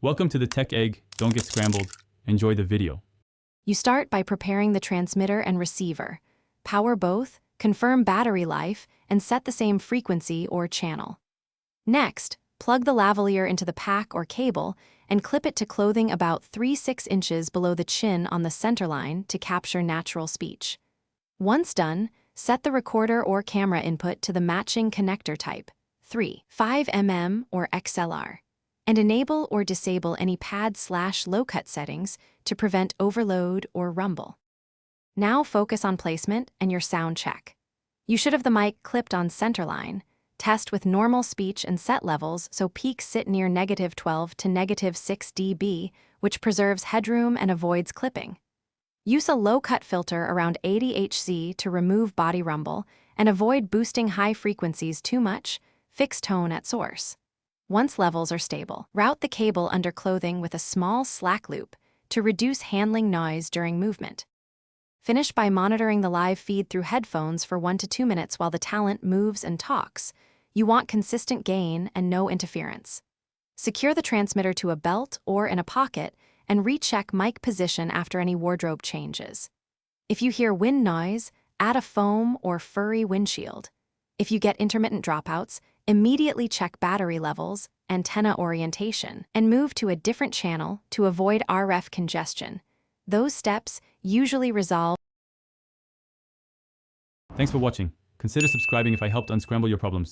Welcome to the Tech Egg. Don't get scrambled. Enjoy the video. You start by preparing the transmitter and receiver. Power both, confirm battery life, and set the same frequency or channel. Next, plug the lavalier into the pack or cable and clip it to clothing about 3-6 inches below the chin on the center line to capture natural speech. Once done, set the recorder or camera input to the matching connector type, 3, 5 mm or XLR, and enable or disable any pad/low-cut settings to prevent overload or rumble. Now focus on placement and your sound check. You should have the mic clipped on centerline. Test with normal speech and set levels so peaks sit near -12 to -6 dB, which preserves headroom and avoids clipping. Use a low-cut filter around 80 Hz to remove body rumble and avoid boosting high frequencies too much. Fix tone at source. Once levels are stable, route the cable under clothing with a small slack loop to reduce handling noise during movement. Finish by monitoring the live feed through headphones for 1 to 2 minutes while the talent moves and talks. You want consistent gain and no interference. Secure the transmitter to a belt or in a pocket and recheck mic position after any wardrobe changes. If you hear wind noise, add a foam or furry windshield. If you get intermittent dropouts, immediately check battery levels, antenna orientation, and move to a different channel to avoid RF congestion. Those steps usually resolve. Thanks for watching. Consider subscribing if I helped unscramble your problems.